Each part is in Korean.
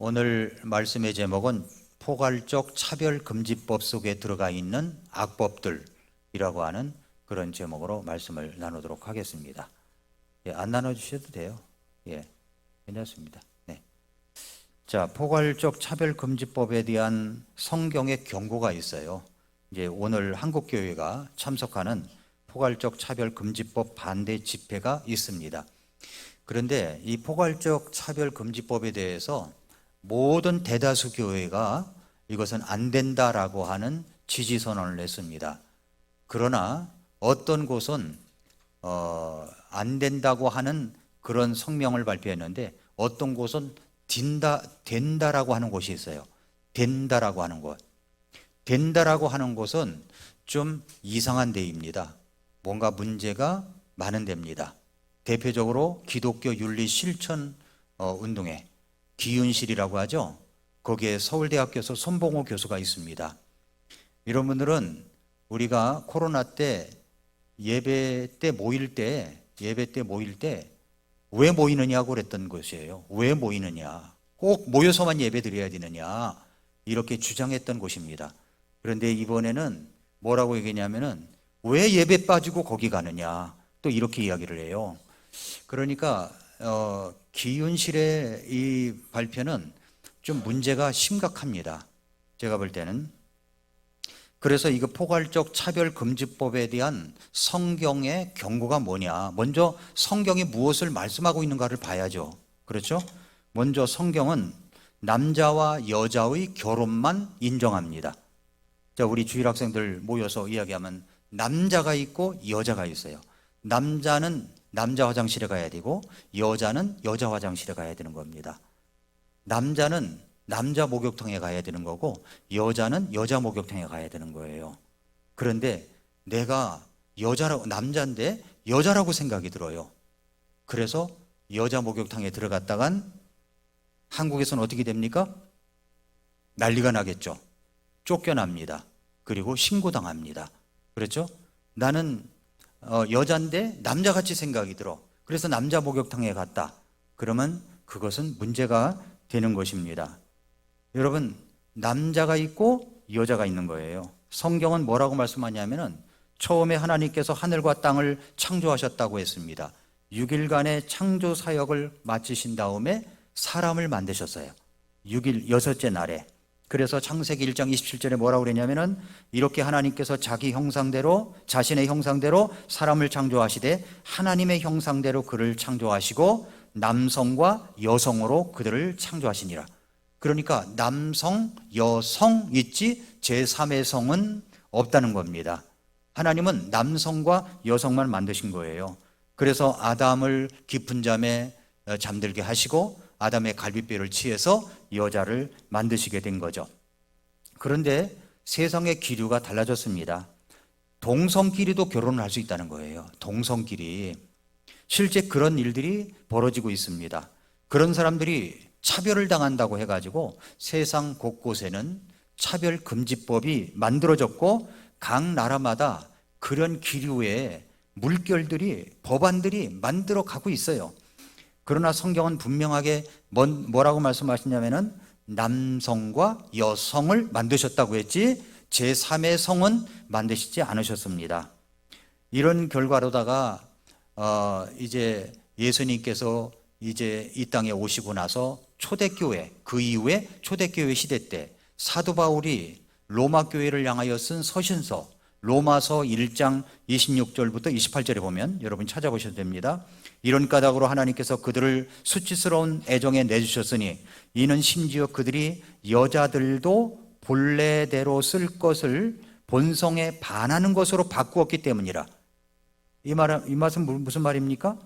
오늘 말씀의 제목은 포괄적 차별금지법 속에 들어가 있는 악법들이라고 하는 그런 제목으로 말씀을 나누도록 하겠습니다. 안 나눠주셔도 돼요. 괜찮습니다. 네. 자, 포괄적 차별금지법에 대한 성경의 경고가 있어요. 이제 오늘 한국교회가 참석하는 포괄적 차별금지법 반대 집회가 있습니다. 그런데 이 포괄적 차별금지법에 대해서 모든 대다수 교회가 이것은 안 된다라고 하는 지지선언을 냈습니다. 그러나 어떤 곳은 안 된다고 하는 그런 성명을 발표했는데 어떤 곳은 된다라고 하는 곳이 있어요. 된다라고 하는 곳. 된다라고 하는 곳은 좀 이상한 데입니다. 뭔가 문제가 많은 데입니다. 대표적으로 기독교 윤리 실천 운동회 기윤실이라고 하죠. 거기에 서울대학교에서 손봉호 교수가 있습니다. 이런 분들은 우리가 코로나 때 예배 때 모일 때 왜 모이느냐고 그랬던 것이에요. 왜 모이느냐? 꼭 모여서만 예배 드려야 되느냐? 이렇게 주장했던 곳입니다. 그런데 이번에는 뭐라고 얘기했냐면은 왜 예배 빠지고 거기 가느냐? 또 이렇게 이야기를 해요. 그러니까 기윤실의 이 발표는 좀 문제가 심각합니다. 제가 볼 때는. 그래서 이거 포괄적 차별금지법에 대한 성경의 경고가 뭐냐. 먼저 성경이 무엇을 말씀하고 있는가를 봐야죠. 그렇죠? 먼저 성경은 남자와 여자의 결혼만 인정합니다. 자, 우리 주일학생들 모여서 이야기하면 남자가 있고 여자가 있어요. 남자는 남자 화장실에 가야 되고 여자는 여자 화장실에 가야 되는 겁니다. 남자는 남자 목욕탕에 가야 되는 거고 여자는 여자 목욕탕에 가야 되는 거예요. 그런데 내가 남자인데 여자라고 생각이 들어요. 그래서 여자 목욕탕에 들어갔다간 한국에서는 어떻게 됩니까? 난리가 나겠죠. 쫓겨납니다. 그리고 신고당합니다. 그렇죠? 나는 여자인데 남자같이 생각이 들어. 그래서 남자 목욕탕에 갔다. 그러면 그것은 문제가 되는 것입니다. 여러분, 남자가 있고 여자가 있는 거예요. 성경은 뭐라고 말씀하냐면은 처음에 하나님께서 하늘과 땅을 창조하셨다고 했습니다. 6일간의 창조 사역을 마치신 다음에 사람을 만드셨어요. 6일, 여섯째 날에. 그래서 창세기 1장 27절에 뭐라고 그랬냐면은 이렇게 하나님께서 자기 형상대로 자신의 형상대로 사람을 창조하시되 하나님의 형상대로 그를 창조하시고 남성과 여성으로 그들을 창조하시니라. 그러니까 남성, 여성 있지 제3의 성은 없다는 겁니다. 하나님은 남성과 여성만 만드신 거예요. 그래서 아담을 깊은 잠에 잠들게 하시고 아담의 갈비뼈를 치해서 여자를 만드시게 된 거죠. 그런데 세상의 기류가 달라졌습니다. 동성끼리도 결혼을 할 수 있다는 거예요. 동성끼리. 실제 그런 일들이 벌어지고 있습니다. 그런 사람들이 차별을 당한다고 해가지고 세상 곳곳에는 차별금지법이 만들어졌고 각 나라마다 그런 기류의 물결들이 법안들이 만들어 가고 있어요. 그러나 성경은 분명하게 뭐라고 말씀하시냐면은 남성과 여성을 만드셨다고 했지 제3의 성은 만드시지 않으셨습니다. 이런 결과로다가 이제 예수님께서 이제 이 땅에 오시고 나서 초대교회, 그 이후에 초대교회 시대 때 사도 바울이 로마 교회를 향하여 쓴 서신서 로마서 1장 26절부터 28절에 보면 여러분 찾아보셔도 됩니다. 이런 까닭으로 하나님께서 그들을 수치스러운 애정에 내주셨으니 이는 심지어 그들이 여자들도 본래대로 쓸 것을 본성에 반하는 것으로 바꾸었기 때문이라. 이 말은 무슨 말입니까?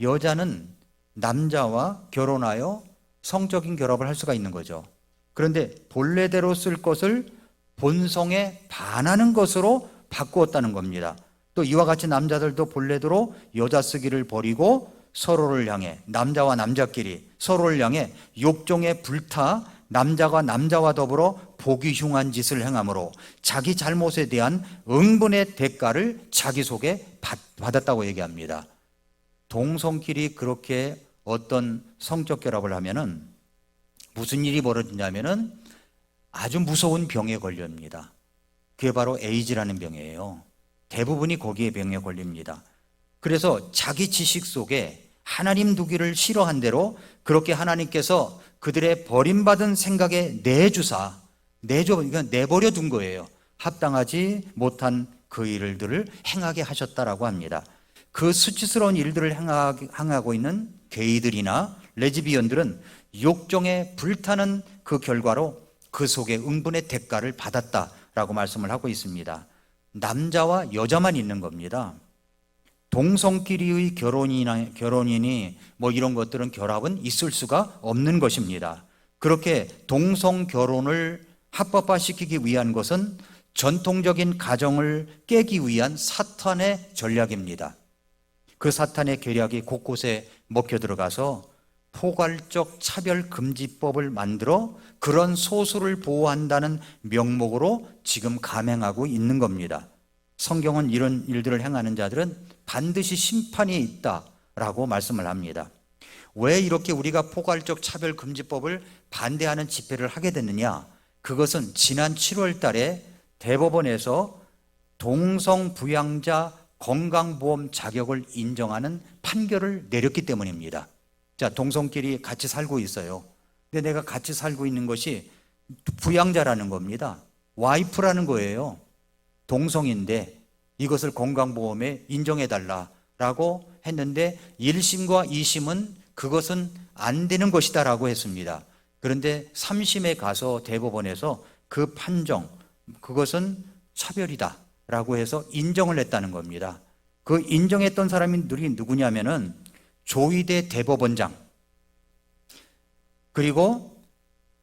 여자는 남자와 결혼하여 성적인 결합을 할 수가 있는 거죠. 그런데 본래대로 쓸 것을 본성에 반하는 것으로 바꾸었다는 겁니다. 또 이와 같이 남자들도 본래대로 여자 쓰기를 버리고 서로를 향해 남자와 남자끼리 서로를 향해 욕종에 불타 남자가 남자와 더불어 보기 흉한 짓을 행함으로 자기 잘못에 대한 응분의 대가를 자기 속에 받았다고 얘기합니다. 동성끼리 그렇게 어떤 성적 결합을 하면은 무슨 일이 벌어지냐면은 아주 무서운 병에 걸립니다. 그게 바로 에이즈라는 병이에요. 대부분이 거기에 병에 걸립니다. 그래서 자기 지식 속에 하나님 두기를 싫어한 대로 그렇게 하나님께서 그들의 버림받은 생각에 그러니까 내버려 둔 거예요. 합당하지 못한 그 일들을 행하게 하셨다라고 합니다. 그 수치스러운 일들을 행하고 있는 게이들이나 레즈비언들은 욕정에 불타는 그 결과로 그 속에 응분의 대가를 받았다라고 말씀을 하고 있습니다. 남자와 여자만 있는 겁니다. 동성끼리의 결혼이니 뭐 이런 것들은 결합은 있을 수가 없는 것입니다. 그렇게 동성 결혼을 합법화시키기 위한 것은 전통적인 가정을 깨기 위한 사탄의 전략입니다. 그 사탄의 계략이 곳곳에 먹혀 들어가서 포괄적 차별금지법을 만들어 그런 소수를 보호한다는 명목으로 지금 감행하고 있는 겁니다. 성경은 이런 일들을 행하는 자들은 반드시 심판이 있다라고 말씀을 합니다. 왜 이렇게 우리가 포괄적 차별금지법을 반대하는 집회를 하게 됐느냐? 그것은 지난 7월 달에 대법원에서 동성부양자 건강보험 자격을 인정하는 판결을 내렸기 때문입니다. 자, 동성끼리 같이 살고 있어요. 근데 내가 같이 살고 있는 것이 부양자라는 겁니다. 와이프라는 거예요. 동성인데 이것을 건강보험에 인정해달라라고 했는데 1심과 2심은 그것은 안 되는 것이다라고 했습니다. 그런데 3심에 가서 대법원에서 그 판정, 그것은 차별이다라고 해서 인정을 했다는 겁니다. 그 인정했던 사람이 누구냐면은 조희대 대법원장, 그리고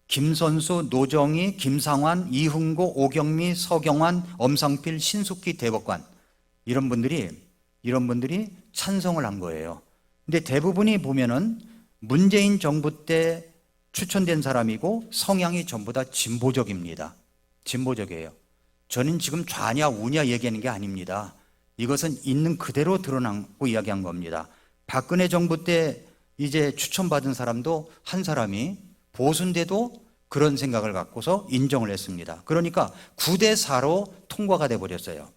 김선수, 노정희, 김상환, 이흥고, 오경미, 서경환, 엄상필, 신숙희 대법관, 이런 분들이 찬성을 한 거예요. 근데 대부분이 보면은 문재인 정부 때 추천된 사람이고 성향이 전부 다 진보적입니다. 진보적이에요. 저는 지금 좌냐 우냐 얘기하는 게 아닙니다. 이것은 있는 그대로 드러나고 이야기한 겁니다. 박근혜 정부 때 이제 추천받은 사람도 한 사람이 보수인데도 그런 생각을 갖고서 인정을 했습니다. 그러니까 9대4로 통과가 돼 버렸어요.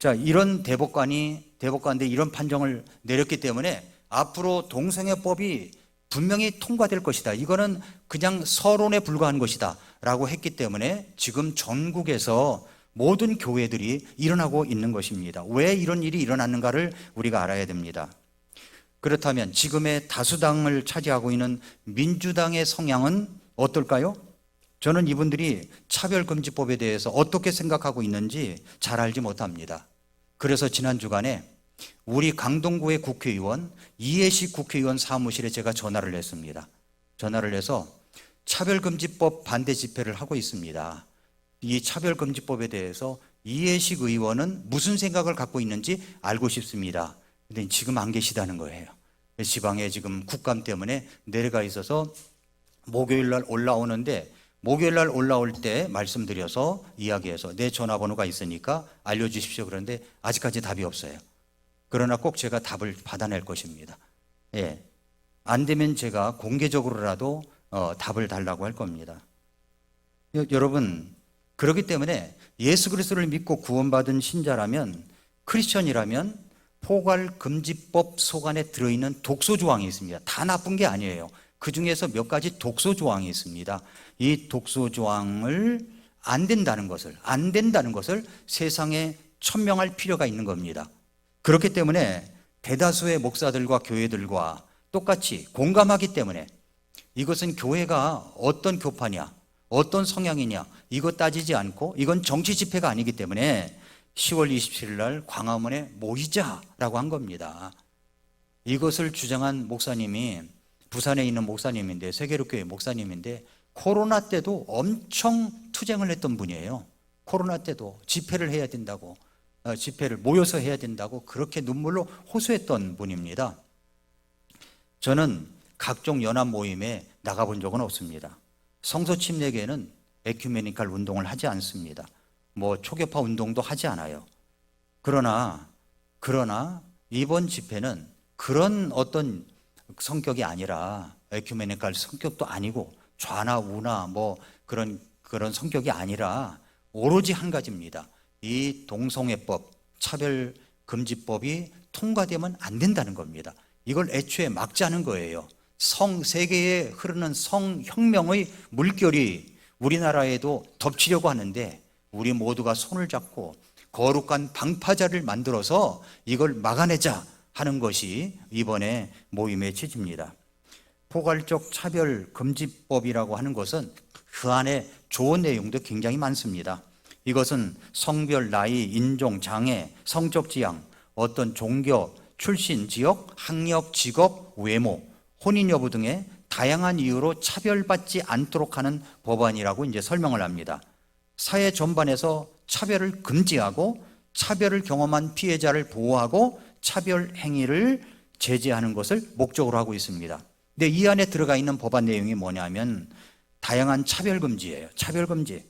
자, 이런 대법관인데 이런 판정을 내렸기 때문에 앞으로 동성애법이 분명히 통과될 것이다. 이거는 그냥 서론에 불과한 것이다 라고 했기 때문에 지금 전국에서 모든 교회들이 일어나고 있는 것입니다. 왜 이런 일이 일어났는가를 우리가 알아야 됩니다. 그렇다면 지금의 다수당을 차지하고 있는 민주당의 성향은 어떨까요? 저는 이분들이 차별금지법에 대해서 어떻게 생각하고 있는지 잘 알지 못합니다. 그래서 지난 주간에 우리 강동구의 국회의원 이해식 국회의원 사무실에 제가 전화를 했습니다. 전화를 해서 차별금지법 반대 집회를 하고 있습니다. 이 차별금지법에 대해서 이해식 의원은 무슨 생각을 갖고 있는지 알고 싶습니다. 근데 지금 안 계시다는 거예요. 지방에 지금 국감 때문에 내려가 있어서 목요일 날 올라오는데 목요일 날 올라올 때 말씀드려서 이야기해서 내 전화번호가 있으니까 알려주십시오. 그런데 아직까지 답이 없어요. 그러나 꼭 제가 답을 받아낼 것입니다. 예, 안 되면 제가 공개적으로라도 답을 달라고 할 겁니다. 여러분, 그렇기 때문에 예수 그리스도를 믿고 구원받은 신자라면, 크리스천이라면 포괄금지법 속안에 들어있는 독소조항이 있습니다. 다 나쁜 게 아니에요. 그 중에서 몇 가지 독소조항이 있습니다. 이 독소조항을 안 된다는 것을 세상에 천명할 필요가 있는 겁니다. 그렇기 때문에 대다수의 목사들과 교회들과 똑같이 공감하기 때문에 이것은 교회가 어떤 교파냐, 어떤 성향이냐 이거 따지지 않고 이건 정치 집회가 아니기 때문에 10월 27일 날 광화문에 모이자라고 한 겁니다. 이것을 주장한 목사님이 부산에 있는 목사님인데, 세계로교회 목사님인데 코로나 때도 엄청 투쟁을 했던 분이에요. 코로나 때도 집회를 해야 된다고, 집회를 모여서 해야 된다고 그렇게 눈물로 호소했던 분입니다. 저는 각종 연합 모임에 나가본 적은 없습니다. 성서 침례교회는 에큐메니칼 운동을 하지 않습니다. 뭐 초교파 운동도 하지 않아요. 그러나 이번 집회는 그런 어떤 성격이 아니라 에큐메니칼 성격도 아니고 좌나 우나 뭐 그런 성격이 아니라 오로지 한 가지입니다. 이 동성애법, 차별금지법이 통과되면 안 된다는 겁니다. 이걸 애초에 막자는 거예요. 세계에 흐르는 성혁명의 물결이 우리나라에도 덮치려고 하는데 우리 모두가 손을 잡고 거룩한 방파제를 만들어서 이걸 막아내자 하는 것이 이번에 모임의 취지입니다. 포괄적 차별금지법이라고 하는 것은 그 안에 좋은 내용도 굉장히 많습니다. 이것은 성별, 나이, 인종, 장애, 성적 지향, 어떤 종교, 출신, 지역, 학력, 직업, 외모, 혼인 여부 등의 다양한 이유로 차별받지 않도록 하는 법안이라고 이제 설명을 합니다. 사회 전반에서 차별을 금지하고 차별을 경험한 피해자를 보호하고 차별 행위를 제재하는 것을 목적으로 하고 있습니다. 근데 이 안에 들어가 있는 법안 내용이 뭐냐면 다양한 차별금지예요. 차별금지.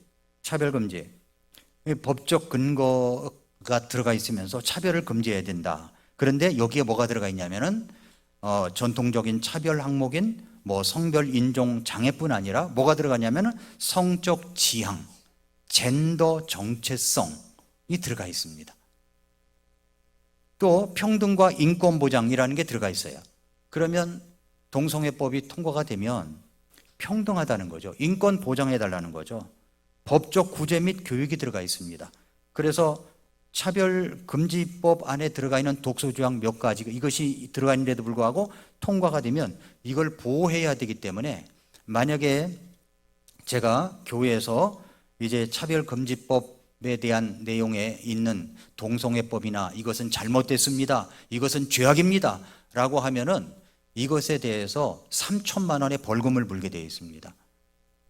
법적 근거가 들어가 있으면서 차별을 금지해야 된다. 그런데 여기에 뭐가 들어가 있냐면은 전통적인 차별 항목인 뭐 성별, 인종, 장애뿐 아니라 뭐가 들어가냐면은 성적 지향, 젠더 정체성이 들어가 있습니다. 또 평등과 인권 보장이라는 게 들어가 있어요. 그러면 동성애법이 통과가 되면 평등하다는 거죠. 인권 보장해달라는 거죠. 법적 구제 및 교육이 들어가 있습니다. 그래서 차별금지법 안에 들어가 있는 독소조항 몇 가지, 이것이 들어가 있는데도 불구하고 통과가 되면 이걸 보호해야 되기 때문에 만약에 제가 교회에서 이제 차별금지법에 대한 내용에 있는 동성애법이나 이것은 잘못됐습니다, 이것은 죄악입니다 라고 하면은 이것에 대해서 3천만 원의 벌금을 물게 되어 있습니다.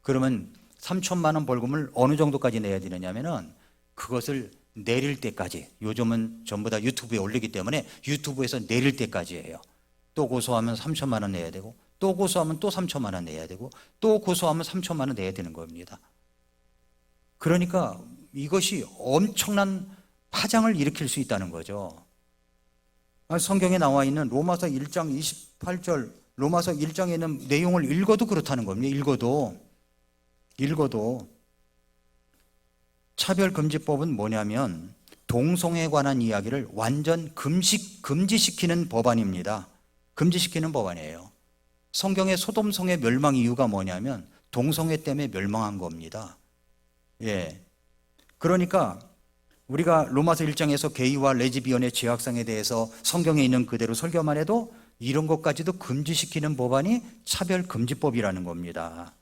그러면 3천만 원 벌금을 어느 정도까지 내야 되느냐면은 그것을 내릴 때까지, 요즘은 전부 다 유튜브에 올리기 때문에 유튜브에서 내릴 때까지예요. 또 고소하면 3천만 원 내야 되고, 또 고소하면 또 3천만 원 내야 되고, 또 고소하면 3천만 원 내야 되는 겁니다. 그러니까 이것이 엄청난 파장을 일으킬 수 있다는 거죠. 성경에 나와 있는 로마서 1장 28절, 로마서 1장에 있는 내용을 읽어도 그렇다는 겁니다. 읽어도 차별금지법은 뭐냐면 동성애에 관한 이야기를 완전 금지시키는 법안입니다. 금지시키는 법안이에요. 성경의 소돔성의 멸망 이유가 뭐냐면 동성애 때문에 멸망한 겁니다. 그러니까 우리가 로마서 1장에서 게이와 레즈비언의 죄악상에 대해서 성경에 있는 그대로 설교만 해도 이런 것까지도 금지시키는 법안이 차별금지법이라는 겁니다.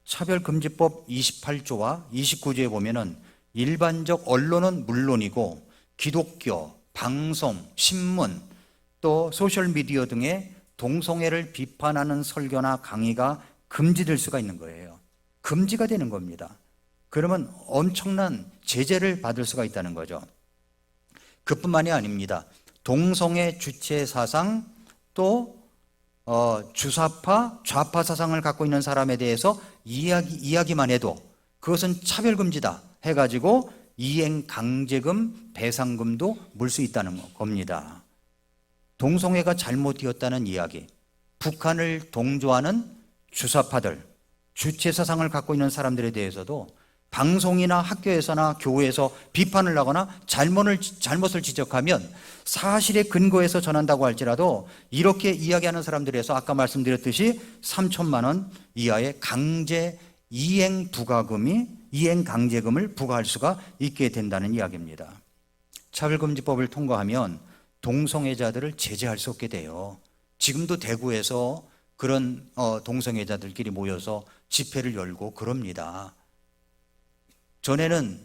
차별금지법 28조와 29조에 보면은 일반적 언론은 물론이고 기독교, 방송, 신문, 또 소셜미디어 등의 동성애를 비판하는 설교나 강의가 금지될 수가 있는 거예요. 금지가 되는 겁니다. 그러면 엄청난 제재를 받을 수가 있다는 거죠. 그뿐만이 아닙니다. 동성애 주체 사상, 또 주사파, 좌파 사상을 갖고 있는 사람에 대해서 이야기만 해도 그것은 차별금지다 해가지고 이행 강제금, 배상금도 물 수 있다는 겁니다. 동성애가 잘못되었다는 이야기, 북한을 동조하는 주사파들, 주체 사상을 갖고 있는 사람들에 대해서도 방송이나 학교에서나 교회에서 비판을 하거나 잘못을 지적하면 사실에 근거해서 전한다고 할지라도 이렇게 이야기하는 사람들에서 아까 말씀드렸듯이 3천만 원 이하의 강제 이행 강제금을 부과할 수가 있게 된다는 이야기입니다. 차별금지법을 통과하면 동성애자들을 제재할 수 없게 돼요. 지금도 대구에서 그런 동성애자들끼리 모여서 집회를 열고 그럽니다. 전에는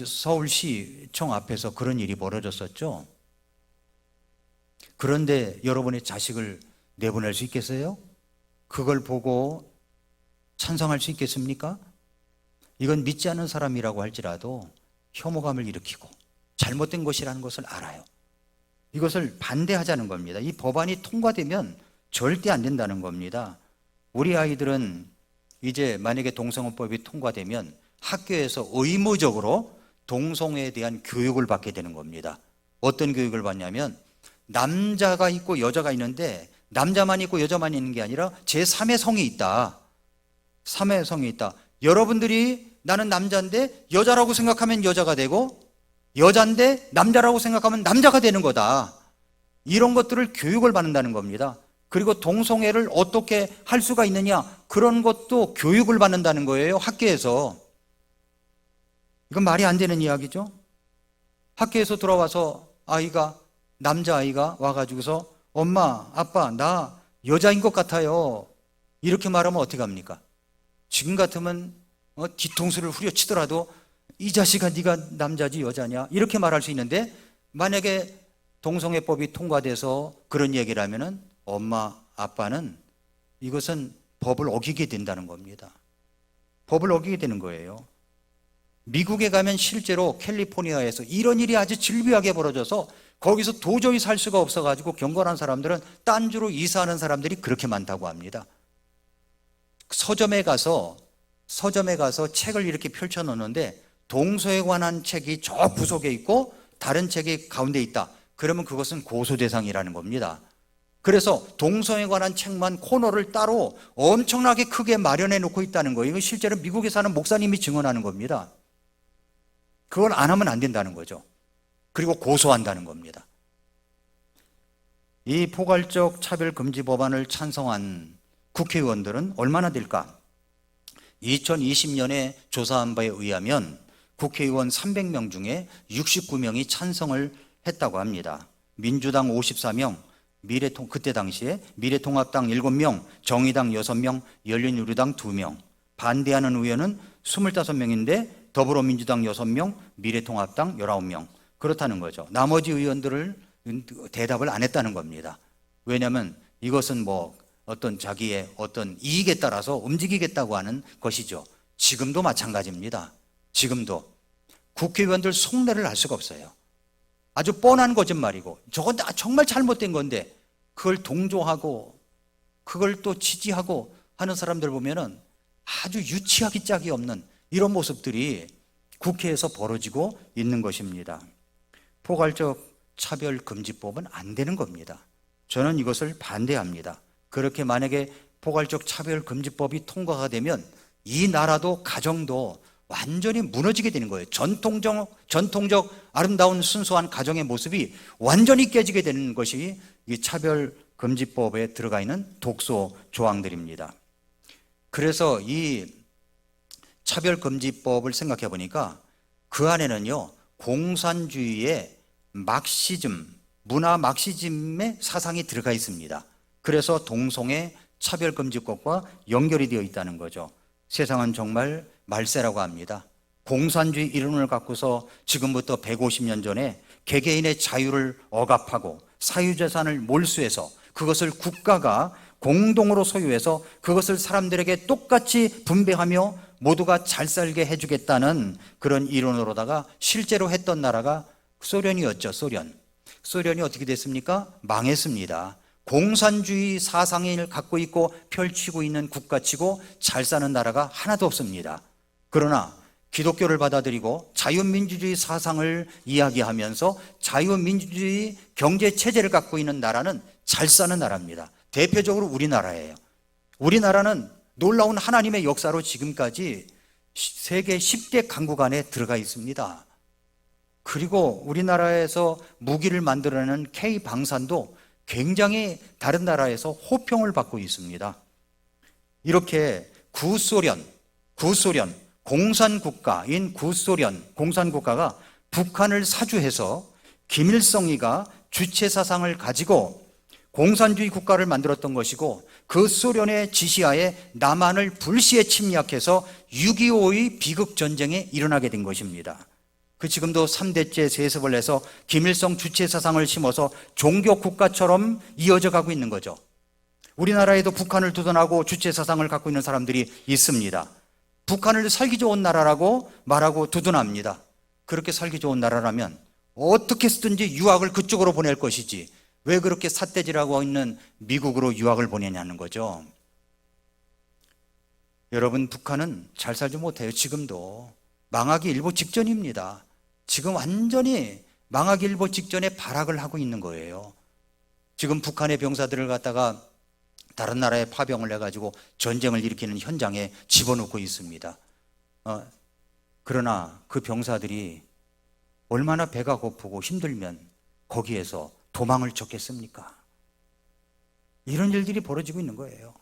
서울시청 앞에서 그런 일이 벌어졌었죠. 그런데 여러분의 자식을 내보낼 수 있겠어요? 그걸 보고 찬성할 수 있겠습니까? 이건 믿지 않는 사람이라고 할지라도 혐오감을 일으키고 잘못된 것이라는 것을 알아요. 이것을 반대하자는 겁니다. 이 법안이 통과되면 절대 안 된다는 겁니다. 우리 아이들은 이제 만약에 동성애법이 통과되면 학교에서 의무적으로 동성애에 대한 교육을 받게 되는 겁니다. 어떤 교육을 받냐면 남자가 있고 여자가 있는데 남자만 있고 여자만 있는 게 아니라 제3의 성이 있다. 삼회성이 있다. 여러분들이 나는 남자인데 여자라고 생각하면 여자가 되고 여자인데 남자라고 생각하면 남자가 되는 거다. 이런 것들을 교육을 받는다는 겁니다. 그리고 동성애를 어떻게 할 수가 있느냐, 그런 것도 교육을 받는다는 거예요, 학교에서. 이건 말이 안 되는 이야기죠. 학교에서 돌아와서 남자아이가 와가지고서 엄마, 아빠, 나 여자인 것 같아요, 이렇게 말하면 어떻게 합니까? 지금 같으면 뒤통수를 후려치더라도 이 자식아 네가 남자지 여자냐, 이렇게 말할 수 있는데, 만약에 동성애법이 통과돼서 그런 얘기를 하면은 엄마, 아빠는 이것은 법을 어기게 된다는 겁니다. 법을 어기게 되는 거예요. 미국에 가면 실제로 캘리포니아에서 이런 일이 아주 질비하게 벌어져서 거기서 도저히 살 수가 없어가지고 경건한 사람들은 딴 주로 이사하는 사람들이 그렇게 많다고 합니다. 서점에 가서 책을 이렇게 펼쳐 놓는데 동서에 관한 책이 저 구석에 있고 다른 책이 가운데 있다. 그러면 그것은 고소 대상이라는 겁니다. 그래서 동서에 관한 책만 코너를 따로 엄청나게 크게 마련해 놓고 있다는 거예요. 이건 실제로 미국에 사는 목사님이 증언하는 겁니다. 그걸 안 하면 안 된다는 거죠. 그리고 고소한다는 겁니다. 이 포괄적 차별금지 법안을 찬성한 국회의원들은 얼마나 될까? 2020년에 조사한 바에 의하면 국회의원 300명 중에 69명이 찬성을 했다고 합니다. 민주당 54명, 그때 당시에 미래통합당 7명, 정의당 6명, 열린우리당 2명, 반대하는 의원은 25명인데 더불어민주당 6명, 미래통합당 19명, 그렇다는 거죠. 나머지 의원들을 대답을 안 했다는 겁니다. 왜냐하면 이것은 어떤 자기의 어떤 이익에 따라서 움직이겠다고 하는 것이죠. 지금도 마찬가지입니다. 지금도 국회의원들 속내를 알 수가 없어요. 아주 뻔한 거짓말이고 저건 정말 잘못된 건데 그걸 동조하고 그걸 또 지지하고 하는 사람들 보면은 아주 유치하기 짝이 없는 이런 모습들이 국회에서 벌어지고 있는 것입니다. 포괄적 차별금지법은 안 되는 겁니다. 저는 이것을 반대합니다. 그렇게 만약에 포괄적 차별금지법이 통과가 되면 이 나라도 가정도 완전히 무너지게 되는 거예요. 전통적 아름다운 순수한 가정의 모습이 완전히 깨지게 되는 것이 이 차별금지법에 들어가 있는 독소 조항들입니다. 그래서 이 차별금지법을 생각해 보니까 그 안에는요, 공산주의의 문화 막시즘의 사상이 들어가 있습니다. 그래서 동성애 차별금지법과 연결이 되어 있다는 거죠. 세상은 정말 말세라고 합니다. 공산주의 이론을 갖고서 지금부터 150년 전에 개개인의 자유를 억압하고 사유재산을 몰수해서 그것을 국가가 공동으로 소유해서 그것을 사람들에게 똑같이 분배하며 모두가 잘 살게 해주겠다는 그런 이론으로다가 실제로 했던 나라가 소련이었죠. 소련이 어떻게 됐습니까? 망했습니다. 공산주의 사상을 갖고 있고 펼치고 있는 국가치고 잘 사는 나라가 하나도 없습니다. 그러나 기독교를 받아들이고 자유민주주의 사상을 이야기하면서 자유민주주의 경제체제를 갖고 있는 나라는 잘 사는 나라입니다. 대표적으로 우리나라예요. 우리나라는 놀라운 하나님의 역사로 지금까지 세계 10대 강국 안에 들어가 있습니다. 그리고 우리나라에서 무기를 만들어내는 K방산도 굉장히 다른 나라에서 호평을 받고 있습니다. 이렇게 구소련, 공산국가인 공산국가가 북한을 사주해서 김일성이가 주체사상을 가지고 공산주의 국가를 만들었던 것이고 그 소련의 지시하에 남한을 불시에 침략해서 6.25의 비극전쟁이 일어나게 된 것입니다. 지금도 3대째 세습을 해서 김일성 주체사상을 심어서 종교국가처럼 이어져 가고 있는 거죠. 우리나라에도 북한을 두둔하고 주체사상을 갖고 있는 사람들이 있습니다. 북한을 살기 좋은 나라라고 말하고 두둔합니다. 그렇게 살기 좋은 나라라면 어떻게 해서든지 유학을 그쪽으로 보낼 것이지 왜 그렇게 삿대질하고 있는 미국으로 유학을 보내냐는 거죠. 여러분, 북한은 잘 살지 못해요. 지금도 망하기 일보 직전입니다. 지금 완전히 망하기 일보 직전에 발악을 하고 있는 거예요. 지금 북한의 병사들을 갖다가 다른 나라에 파병을 해가지고 전쟁을 일으키는 현장에 집어넣고 있습니다. 그러나 그 병사들이 얼마나 배가 고프고 힘들면 거기에서 도망을 쳤겠습니까? 이런 일들이 벌어지고 있는 거예요.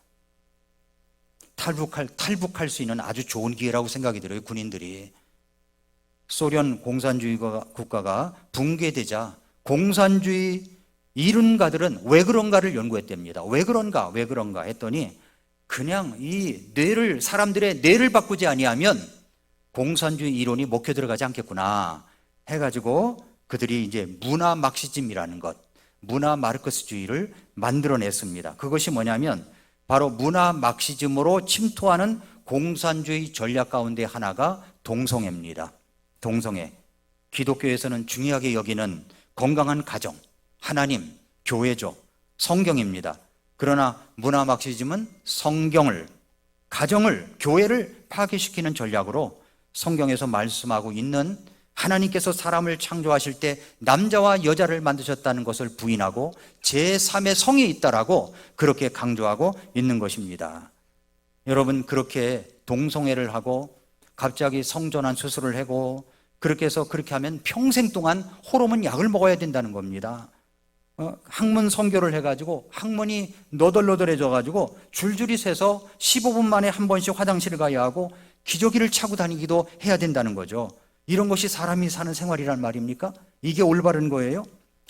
탈북할 수 있는 아주 좋은 기회라고 생각이 들어요. 군인들이. 소련 공산주의 국가가 붕괴되자 공산주의 이른가들은 왜 그런가를 연구했답니다. 왜 그런가 했더니 그냥 사람들의 뇌를 바꾸지 아니하면 공산주의 이론이 먹혀 들어가지 않겠구나 해가지고 그들이 이제 문화 막시즘이라는 것, 문화 마르크스주의를 만들어냈습니다. 그것이 뭐냐면 바로 문화 막시즘으로 침투하는 공산주의 전략 가운데 하나가 동성애입니다. 동성애. 기독교에서는 중요하게 여기는 건강한 가정, 하나님, 교회죠. 성경입니다. 그러나 문화 막시즘은 성경을, 가정을, 교회를 파괴시키는 전략으로 성경에서 말씀하고 있는 하나님께서 사람을 창조하실 때 남자와 여자를 만드셨다는 것을 부인하고 제3의 성이 있다라고 그렇게 강조하고 있는 것입니다. 여러분, 그렇게 동성애를 하고 갑자기 성전환 수술을 하고 그렇게 해서 그렇게 하면 평생 동안 호르몬 약을 먹어야 된다는 겁니다. 항문 선교를 해가지고 항문이 너덜너덜해져가지고 줄줄이 새서 15분 만에 한 번씩 화장실을 가야 하고 기저귀를 차고 다니기도 해야 된다는 거죠. 이런 것이 사람이 사는 생활이란 말입니까? 이게 올바른 거예요?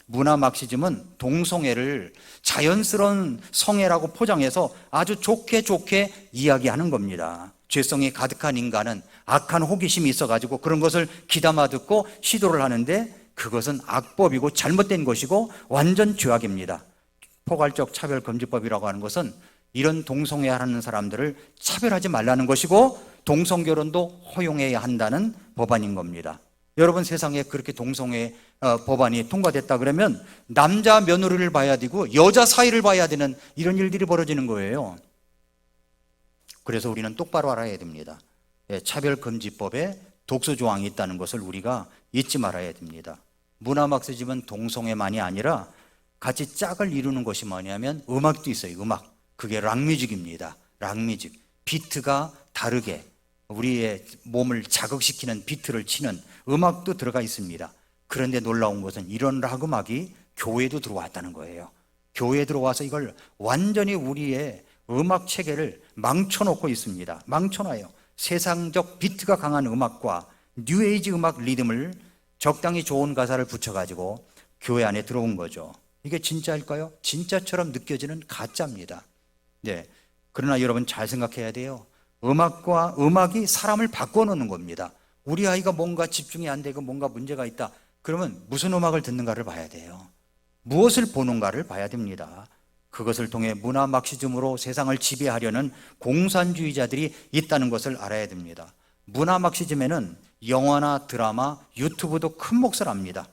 문화 막시즘은 동성애를 자연스러운 성애라고 포장해서 아주 좋게 이야기하는 겁니다. 죄성이 가득한 인간은 악한 호기심이 있어가지고 그런 것을 귀담아 듣고 시도를 하는데 그것은 악법이고 잘못된 것이고 완전 죄악입니다. 포괄적 차별금지법이라고 하는 것은 이런 동성애하는 사람들을 차별하지 말라는 것이고 동성결혼도 허용해야 한다는 법안인 겁니다. 여러분, 세상에 그렇게 동성애 법안이 통과됐다 그러면 남자 며느리를 봐야 되고 여자 사이를 봐야 되는 이런 일들이 벌어지는 거예요. 그래서 우리는 똑바로 알아야 됩니다. 차별금지법에 독소조항이 있다는 것을 우리가 잊지 말아야 됩니다. 문화 막시즘은 동성애만이 아니라 같이 짝을 이루는 것이 뭐냐면 음악도 있어요. 음악. 그게 락뮤직입니다. 락뮤직. 비트가 다르게 우리의 몸을 자극시키는 비트를 치는 음악도 들어가 있습니다. 그런데 놀라운 것은 이런 락 음악이 교회에도 들어왔다는 거예요. 교회에 들어와서 이걸 완전히 우리의 음악 체계를 망쳐놓고 있습니다. 망쳐놔요. 세상적 비트가 강한 음악과 뉴에이지 음악 리듬을 적당히 좋은 가사를 붙여가지고 교회 안에 들어온 거죠. 이게 진짜일까요? 진짜처럼 느껴지는 가짜입니다. 네. 그러나 여러분 잘 생각해야 돼요. 음악이 사람을 바꿔놓는 겁니다. 우리 아이가 뭔가 집중이 안 되고 뭔가 문제가 있다. 그러면 무슨 음악을 듣는가를 봐야 돼요. 무엇을 보는가를 봐야 됩니다. 그것을 통해 문화 막시즘으로 세상을 지배하려는 공산주의자들이 있다는 것을 알아야 됩니다. 문화 막시즘에는 영화나 드라마, 유튜브도 큰 몫을 합니다.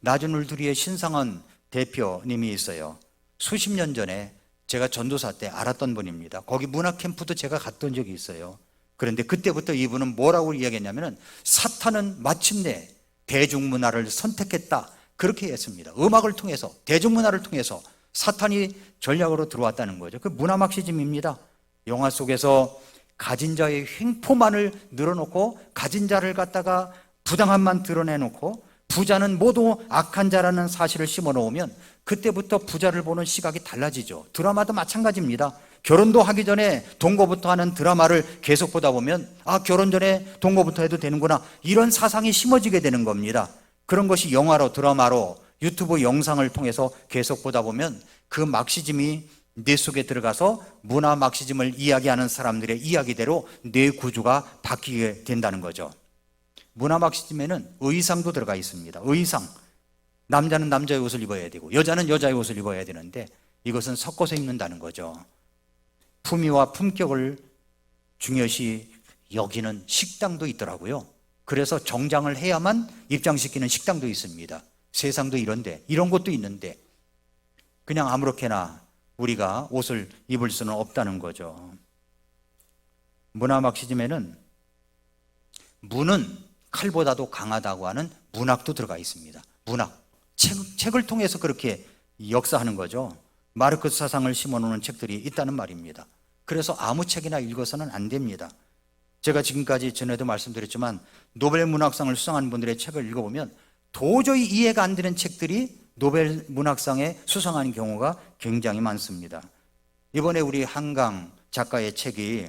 나주늘두리의 신상원 대표님이 있어요. 수십 년 전에 제가 전도사 때 알았던 분입니다. 거기 문화 캠프도 제가 갔던 적이 있어요. 그런데 그때부터 이분은 뭐라고 이야기했냐면 사탄은 마침내 대중문화를 선택했다. 그렇게 했습니다. 음악을 통해서, 대중문화를 통해서 사탄이 전략으로 들어왔다는 거죠. 그 문화 막시즘입니다. 영화 속에서 가진 자의 횡포만을 늘어놓고 가진 자를 갖다가 부당함만 드러내놓고 부자는 모두 악한 자라는 사실을 심어놓으면 그때부터 부자를 보는 시각이 달라지죠. 드라마도 마찬가지입니다. 결혼도 하기 전에 동거부터 하는 드라마를 계속 보다 보면 결혼 전에 동거부터 해도 되는구나, 이런 사상이 심어지게 되는 겁니다. 그런 것이 영화로, 드라마로, 유튜브 영상을 통해서 계속 보다 보면 그 막시즘이 뇌 속에 들어가서 문화 막시즘을 이야기하는 사람들의 이야기대로 뇌 구조가 바뀌게 된다는 거죠. 문화 막시즘에는 의상도 들어가 있습니다. 의상. 남자는 남자의 옷을 입어야 되고 여자는 여자의 옷을 입어야 되는데 이것은 섞어서 입는다는 거죠. 품위와 품격을 중요시 여기는 식당도 있더라고요. 그래서 정장을 해야만 입장시키는 식당도 있습니다. 세상도 이런데, 이런 곳도 있는데 그냥 아무렇게나 우리가 옷을 입을 수는 없다는 거죠. 문화 막시즘에는 문은 칼보다도 강하다고 하는 문학도 들어가 있습니다. 문학. 책을 통해서 그렇게 역사하는 거죠. 마르크스 사상을 심어놓는 책들이 있다는 말입니다. 그래서 아무 책이나 읽어서는 안 됩니다. 제가 지금까지 전에도 말씀드렸지만 노벨 문학상을 수상한 분들의 책을 읽어보면 도저히 이해가 안 되는 책들이 노벨 문학상에 수상하는 경우가 굉장히 많습니다. 이번에 우리 한강 작가의 책이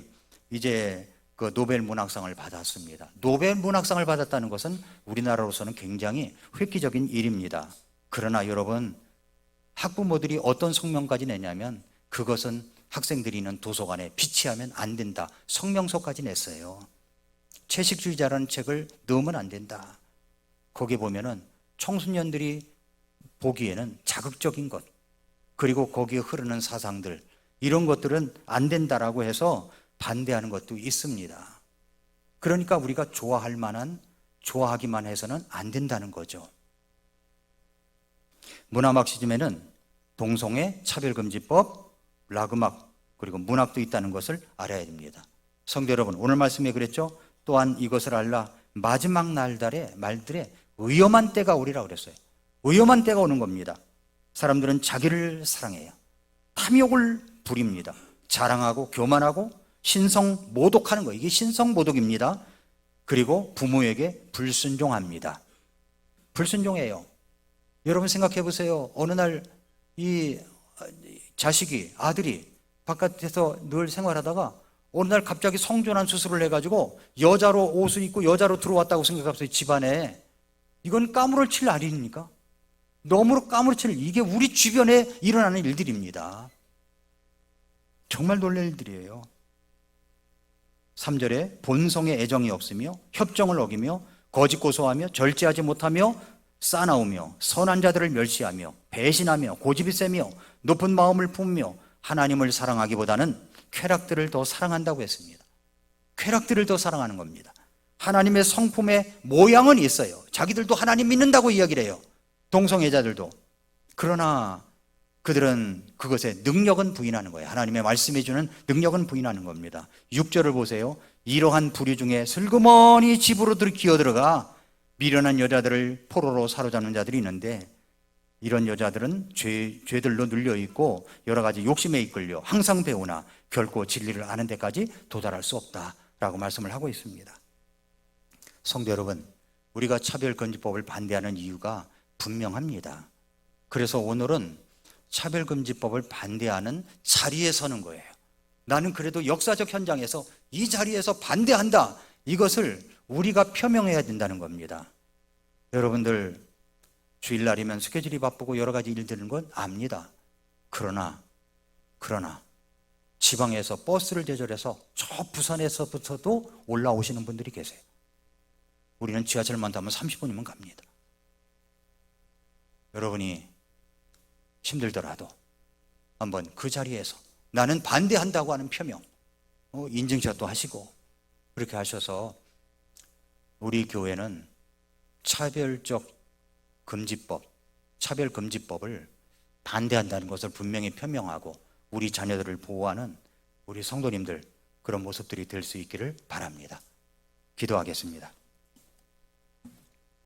이제 그 노벨 문학상을 받았습니다. 노벨 문학상을 받았다는 것은 우리나라로서는 굉장히 획기적인 일입니다. 그러나 여러분, 학부모들이 어떤 성명까지 내냐면 그것은 학생들이 있는 도서관에 비치하면 안 된다. 성명서까지 냈어요. 채식주의자라는 책을 넣으면 안 된다. 거기 보면은 청소년들이 보기에는 자극적인 것, 그리고 거기에 흐르는 사상들, 이런 것들은 안 된다라고 해서 반대하는 것도 있습니다. 그러니까 우리가 좋아할 만한, 좋아하기만 해서는 안 된다는 거죠. 문화막시즘에는 동성애, 차별금지법, 락음악, 그리고 문학도 있다는 것을 알아야 됩니다. 성도 여러분, 오늘 말씀에 그랬죠? 또한 이것을 알라, 마지막 말들에 위험한 때가 오리라 그랬어요. 위험한 때가 오는 겁니다. 사람들은 자기를 사랑해요. 탐욕을 부립니다. 자랑하고 교만하고 신성 모독하는 거, 이게 신성 모독입니다. 그리고 부모에게 불순종합니다. 불순종해요. 여러분 생각해 보세요. 어느 날 이 자식이, 아들이 바깥에서 늘 생활하다가 어느 날 갑자기 성전환 수술을 해가지고 여자로 옷을 입고 여자로 들어왔다고 생각해보세요. 집안에. 이건 까무를 칠 날입니까? 너무로 까무러칠, 이게 우리 주변에 일어나는 일들입니다. 정말 놀랄 일들이에요. 3절에 본성에 애정이 없으며 협정을 어기며 거짓 고소하며 절제하지 못하며 싸나우며 선한 자들을 멸시하며 배신하며 고집이 세며 높은 마음을 품으며 하나님을 사랑하기보다는 쾌락들을 더 사랑한다고 했습니다. 쾌락들을 더 사랑하는 겁니다. 하나님의 성품의 모양은 있어요. 자기들도 하나님 믿는다고 이야기를 해요. 동성애자들도. 그러나 그들은 그것의 능력은 부인하는 거예요. 하나님의 말씀해 주는 능력은 부인하는 겁니다. 6절을 보세요. 이러한 부류 중에 슬그머니 집으로 기어들어가 미련한 여자들을 포로로 사로잡는 자들이 있는데, 이런 여자들은 죄들로 눌려있고 여러 가지 욕심에 이끌려 항상 배우나 결코 진리를 아는 데까지 도달할 수 없다라고 말씀을 하고 있습니다. 성도 여러분, 우리가 차별금지법을 반대하는 이유가 분명합니다. 그래서 오늘은 차별금지법을 반대하는 자리에 서는 거예요. 나는 그래도 역사적 현장에서 이 자리에서 반대한다, 이것을 우리가 표명해야 된다는 겁니다. 여러분들 주일날이면 스케줄이 바쁘고 여러 가지 일들인 건 압니다. 그러나 지방에서 버스를 제절해서 저 부산에서부터도 올라오시는 분들이 계세요. 우리는 지하철만 타면 30분이면 갑니다. 여러분이 힘들더라도 한번 그 자리에서 나는 반대한다고 하는 표명, 인증샷도 하시고 그렇게 하셔서 우리 교회는 차별금지법을 반대한다는 것을 분명히 표명하고 우리 자녀들을 보호하는 우리 성도님들, 그런 모습들이 될 수 있기를 바랍니다. 기도하겠습니다.